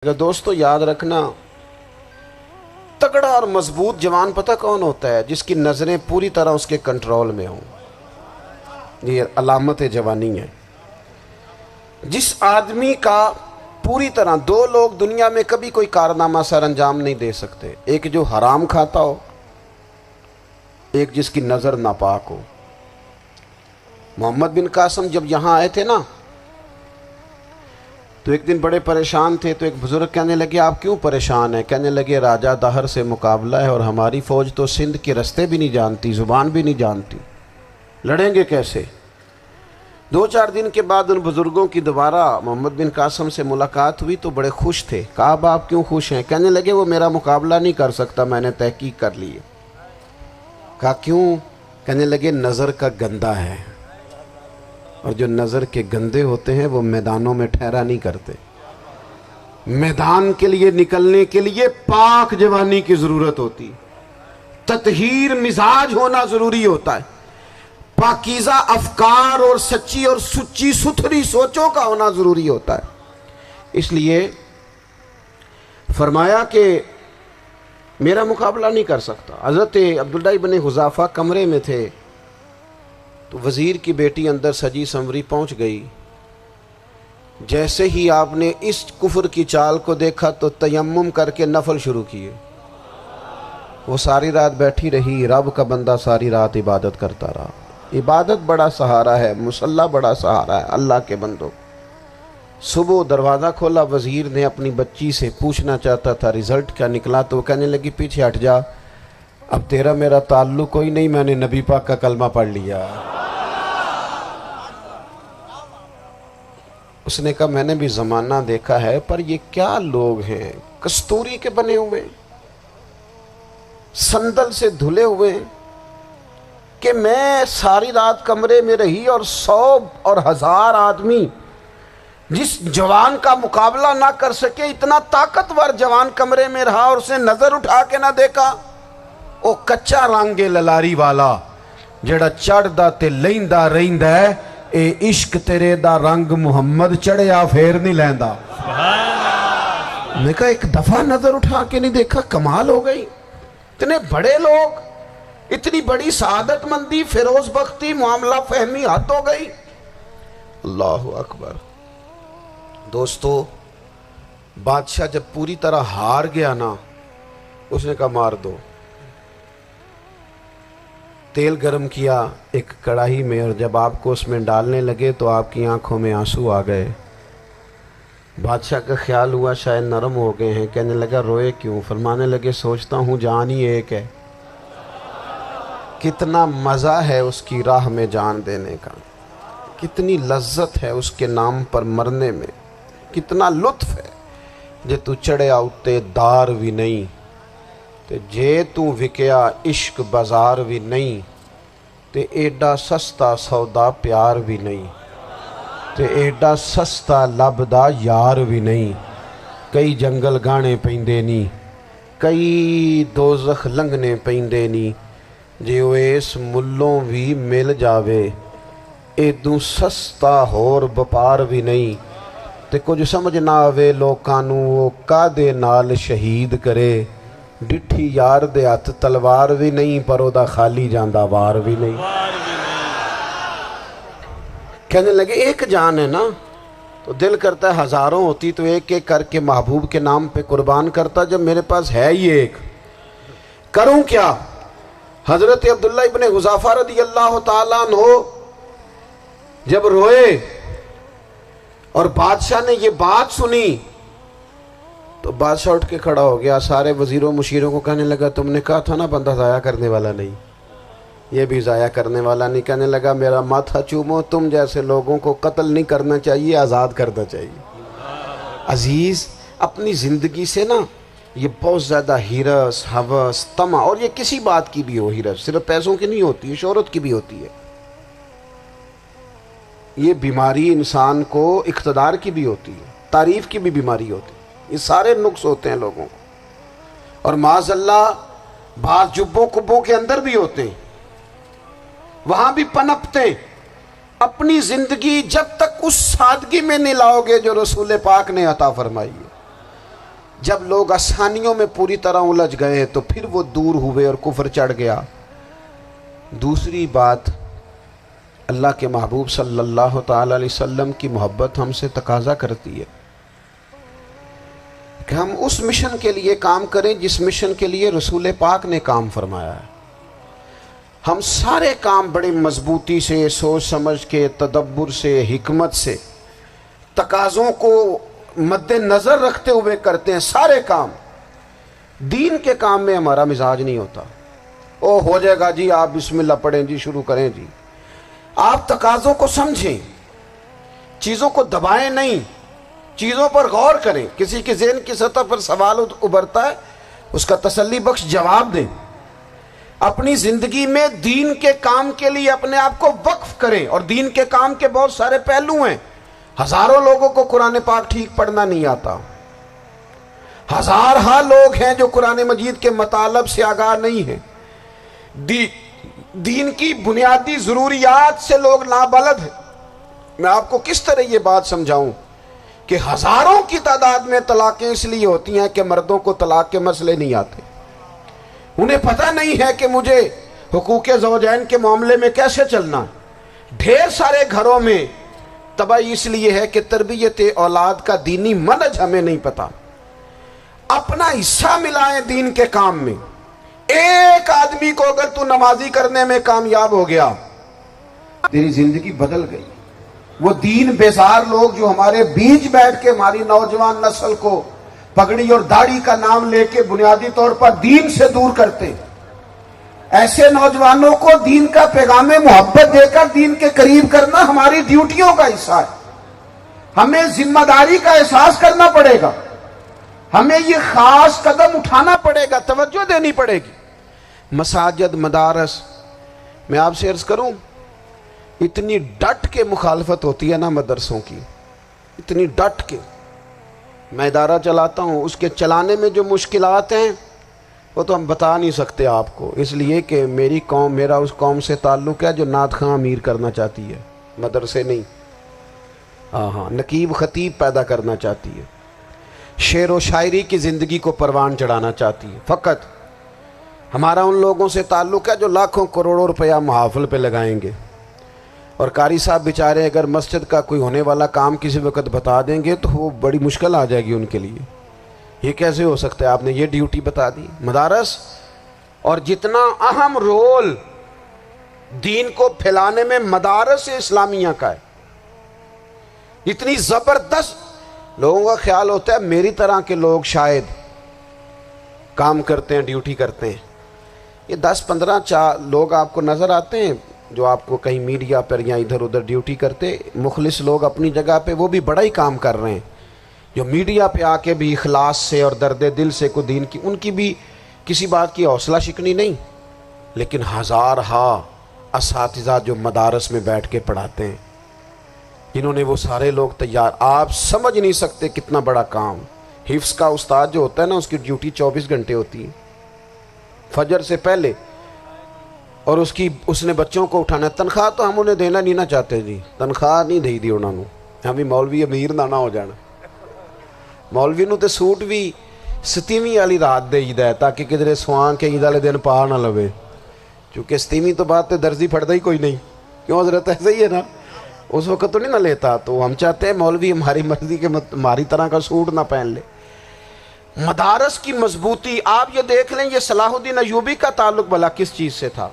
دوستو یاد رکھنا، تگڑا اور مضبوط جوان پتہ کون ہوتا ہے؟ جس کی نظریں پوری طرح اس کے کنٹرول میں ہوں۔ یہ علامت جوانی ہے۔ جس آدمی کا پوری طرح، دو لوگ دنیا میں کبھی کوئی کارنامہ سر انجام نہیں دے سکتے، ایک جو حرام کھاتا ہو، ایک جس کی نظر ناپاک ہو۔ محمد بن قاسم جب یہاں آئے تھے نا، تو ایک دن بڑے پریشان تھے، تو ایک بزرگ کہنے لگے آپ کیوں پریشان ہیں؟ کہنے لگے راجہ دہر سے مقابلہ ہے اور ہماری فوج تو سندھ کے رستے بھی نہیں جانتی، زبان بھی نہیں جانتی، لڑیں گے کیسے؟ دو چار دن کے بعد ان بزرگوں کی دوبارہ محمد بن قاسم سے ملاقات ہوئی تو بڑے خوش تھے۔ کہا اب آپ کیوں خوش ہیں؟ کہنے لگے وہ میرا مقابلہ نہیں کر سکتا، میں نے تحقیق کر لی ہے۔ کہا کیوں؟ کہنے لگے نظر کا گندہ ہے، اور جو نظر کے گندے ہوتے ہیں وہ میدانوں میں ٹھہرا نہیں کرتے۔ میدان کے لیے نکلنے کے لیے پاک جوانی کی ضرورت ہوتی، تطہیر مزاج ہونا ضروری ہوتا ہے، پاکیزہ افکار اور سچی اور سچی ستھری سوچوں کا ہونا ضروری ہوتا ہے۔ اس لیے فرمایا کہ میرا مقابلہ نہیں کر سکتا۔ حضرت عبداللہ ابن حذافہ کمرے میں تھے، تو وزیر کی بیٹی اندر سجی سنوری پہنچ گئی۔ جیسے ہی آپ نے اس کفر کی چال کو دیکھا تو تیمم کر کے نفل شروع کیے۔ وہ ساری رات بیٹھی رہی، رب کا بندہ ساری رات عبادت کرتا رہا۔ عبادت بڑا سہارا ہے، مصلی بڑا سہارا ہے اللہ کے بندوں۔ صبح دروازہ کھولا، وزیر نے اپنی بچی سے پوچھنا چاہتا تھا رزلٹ کیا نکلا، تو وہ کہنے لگی پیچھے ہٹ جا، اب تیرا میرا تعلق کوئی نہیں، میں نے نبی پاک کا کلمہ پڑھ لیا۔ اس نے کہا میں نے بھی زمانہ دیکھا ہے، پر یہ کیا لوگ ہیں، کستوری کے بنے ہوئے، سندل سے دھلے ہوئے، کہ میں ساری رات کمرے میں رہی اور 100 اور 1000 آدمی جس جوان کا مقابلہ نہ کر سکے، اتنا طاقتور جوان کمرے میں رہا اور اس نے نظر اٹھا کے نہ دیکھا۔ او کچا رنگ للاری والا جڑا چڑھدا تے لیندا رہندا ہے، اے عشق تیرے دا رنگ محمد چڑھیا پھر نہیں لیندا۔ میں کہا ایک دفعہ نظر اٹھا کے نہیں دیکھا، کمال ہو گئی۔ اتنے بڑے لوگ، اتنی بڑی سعادت مندی، فیروز بختی، معاملہ فہمی حد ہو گئی۔ اللہ اکبر۔ دوستو بادشاہ جب پوری طرح ہار گیا نا، اس نے کہا مار دو۔ تیل گرم کیا ایک کڑاہی میں، اور جب آپ کو اس میں ڈالنے لگے تو آپ کی آنکھوں میں آنسو آ گئے۔ بادشاہ کا خیال ہوا شاید نرم ہو گئے ہیں، کہنے لگا روئے کیوں؟ فرمانے لگے سوچتا ہوں جان ہی ایک ہے، کتنا مزہ ہے اس کی راہ میں جان دینے کا، کتنی لذت ہے اس کے نام پر مرنے میں، کتنا لطف ہے۔ جے تو چڑھیا اتے دار بھی نہیں، تے جے تو وکیا عشق بازار بھی نہیں، تے ایڈا سستا سودا پیار بھی نہیں، تے ایڈا سستا لبدا یار بھی نہیں۔ کئی جنگل گانے پیندے نہیں، کئی دوزخ لنگنے پیندے نہیں، جے وہ اس ملوں بھی مل جاوے، ایدوں سستا ہور بپار بھی نہیں۔ تے کچھ سمجھ نہ آوے لوکاں نوں وہ کادے نال شہید کرے، ڈٹھی یار دے ہاتھ تلوار بھی نہیں، پر او دا خالی جاندہ وار بھی نہیں۔ کہنے لگے ایک جان ہے نا، تو دل کرتا ہے ہزاروں ہوتی تو ایک ایک کر کے محبوب کے نام پہ قربان کرتا، جب میرے پاس ہے ہی ایک، کروں کیا؟ حضرت عبداللہ ابن حذافہ رضی اللہ تعالیٰ عنہ جب روئے اور بادشاہ نے یہ بات سنی، تو بادشاہ اٹھ کے کھڑا ہو گیا، سارے وزیروں مشیروں کو کہنے لگا تم نے کہا تھا نا بندہ ضائع کرنے والا نہیں، یہ بھی ضائع کرنے والا نہیں۔ کہنے لگا میرا ماتھا چومو، تم جیسے لوگوں کو قتل نہیں کرنا چاہیے، آزاد کرنا چاہیے۔ عزیز اپنی زندگی سے نا یہ بہت زیادہ ہرس، ہوس، طمع، اور یہ کسی بات کی بھی ہو، ہرس صرف پیسوں کی نہیں ہوتی ہے، شہرت کی بھی ہوتی ہے، یہ بیماری انسان کو اقتدار کی بھی ہوتی ہے، تعریف کی بھی بیماری ہوتی ہے، یہ سارے نقص ہوتے ہیں لوگوں کو، اور معاذ اللہ بعض جبوں کبوں کے اندر بھی ہوتے ہیں، وہاں بھی پنپتے ہیں۔ اپنی زندگی جب تک اس سادگی میں نہیں لاؤ گے جو رسول پاک نے عطا فرمائی ہے، جب لوگ آسانیوں میں پوری طرح الجھ گئے تو پھر وہ دور ہوئے اور کفر چڑھ گیا۔ دوسری بات، اللہ کے محبوب صلی اللہ تعالی علیہ وسلم کی محبت ہم سے تقاضا کرتی ہے کہ ہم اس مشن کے لیے کام کریں جس مشن کے لیے رسول پاک نے کام فرمایا ہے۔ ہم سارے کام بڑے مضبوطی سے، سوچ سمجھ کے، تدبر سے، حکمت سے، تقاضوں کو مد نظر رکھتے ہوئے کرتے ہیں۔ سارے کام، دین کے کام میں ہمارا مزاج نہیں ہوتا۔ او ہو جائے گا جی، آپ بسم اللہ پڑھیں جی، شروع کریں جی۔ آپ تقاضوں کو سمجھیں، چیزوں کو دبائیں نہیں، چیزوں پر غور کریں۔ کسی کے ذہن کی سطح پر سوال ابھرتا ہے، اس کا تسلی بخش جواب دیں۔ اپنی زندگی میں دین کے کام کے لیے اپنے آپ کو وقف کریں، اور دین کے کام کے بہت سارے پہلو ہیں۔ ہزاروں لوگوں کو قرآن پاک ٹھیک پڑھنا نہیں آتا، ہزارہا لوگ ہیں جو قرآن مجید کے مطالب سے آگاہ نہیں ہیں، دین کی بنیادی ضروریات سے لوگ نابلد ہیں۔ میں آپ کو کس طرح یہ بات سمجھاؤں کہ ہزاروں کی تعداد میں طلاقیں اس لیے ہوتی ہیں کہ مردوں کو طلاق کے مسئلے نہیں آتے، انہیں پتہ نہیں ہے کہ مجھے حقوق زوجین کے معاملے میں کیسے چلنا۔ ڈھیر سارے گھروں میں تباہی اس لیے ہے کہ تربیت اولاد کا دینی منہج ہمیں نہیں پتا۔ اپنا حصہ ملائیں دین کے کام میں۔ ایک آدمی کو اگر تو نمازی کرنے میں کامیاب ہو گیا، تیری زندگی بدل گئی۔ وہ دین بیزار لوگ جو ہمارے بیچ بیٹھ کے ہماری نوجوان نسل کو پگڑی اور داڑھی کا نام لے کے بنیادی طور پر دین سے دور کرتے، ایسے نوجوانوں کو دین کا پیغام محبت دے کر دین کے قریب کرنا ہماری ڈیوٹیوں کا حصہ ہے۔ ہمیں ذمہ داری کا احساس کرنا پڑے گا، ہمیں یہ خاص قدم اٹھانا پڑے گا، توجہ دینی پڑے گی۔ مساجد، مدارس، میں آپ سے عرض کروں، اتنی ڈٹ کے مخالفت ہوتی ہے نا مدرسوں کی، اتنی ڈٹ کے۔ میں ادارہ چلاتا ہوں، اس کے چلانے میں جو مشکلات ہیں وہ تو ہم بتا نہیں سکتے آپ کو، اس لیے کہ میری قوم، میرا اس قوم سے تعلق ہے جو نعت خواں امیر کرنا چاہتی ہے، مدرسے نہیں۔ ہاں، نقیب خطیب پیدا کرنا چاہتی ہے، شعر و شاعری کی زندگی کو پروان چڑھانا چاہتی ہے۔ فقط ہمارا ان لوگوں سے تعلق ہے جو لاکھوں کروڑوں روپیہ محافل پہ لگائیں گے، اور قاری صاحب بیچارے اگر مسجد کا کوئی ہونے والا کام کسی وقت بتا دیں گے تو وہ بڑی مشکل آ جائے گی ان کے لیے۔ یہ کیسے ہو سکتا ہے، آپ نے یہ ڈیوٹی بتا دی۔ مدارس، اور جتنا اہم رول دین کو پھیلانے میں مدارس اسلامیہ کا ہے، اتنی زبردست، لوگوں کا خیال ہوتا ہے میری طرح کے لوگ شاید کام کرتے ہیں، ڈیوٹی کرتے ہیں۔ یہ 10-15 لوگ آپ کو نظر آتے ہیں جو آپ کو کہیں میڈیا پر یا ادھر ادھر ڈیوٹی کرتے، مخلص لوگ اپنی جگہ پہ، وہ بھی بڑا ہی کام کر رہے ہیں، جو میڈیا پہ آ کے بھی اخلاص سے اور درد دل سے کو دین کی، ان کی بھی کسی بات کی حوصلہ شکنی نہیں۔ لیکن ہزارہا اساتذہ جو مدارس میں بیٹھ کے پڑھاتے ہیں، جنہوں نے وہ سارے لوگ تیار، آپ سمجھ نہیں سکتے کتنا بڑا کام۔ حفظ کا استاد جو ہوتا ہے نا، اس کی ڈیوٹی 24 گھنٹے ہوتی ہے، فجر سے پہلے، اور اس نے بچوں کو اٹھانا۔ تنخواہ تو ہم انہیں دینا نہیں نہ چاہتے جی، تنخواہ نہیں دی انہوں نے، ہمیں مولوی امیر نہ ہو جانا۔ مولوی نو تے سوٹ بھی 27ویں والی رات دے ہے تاکہ کدھر سوان کے عید والے دن پا نہ لوے، چونکہ 27ویں تو بعد تے درزی پھڑتا ہی کوئی نہیں، کیوں حضرت؟ ایسے ہی ہے نا، اس وقت تو نہیں نہ لیتا۔ تو ہم چاہتے ہیں مولوی ہماری مرضی کے ہماری طرح کا سوٹ نہ پہن لے۔ مدارس کی مضبوطی، آپ یہ دیکھ لیں، یہ صلاح الدین ایوبی کا تعلق بھلا کس چیز سے تھا؟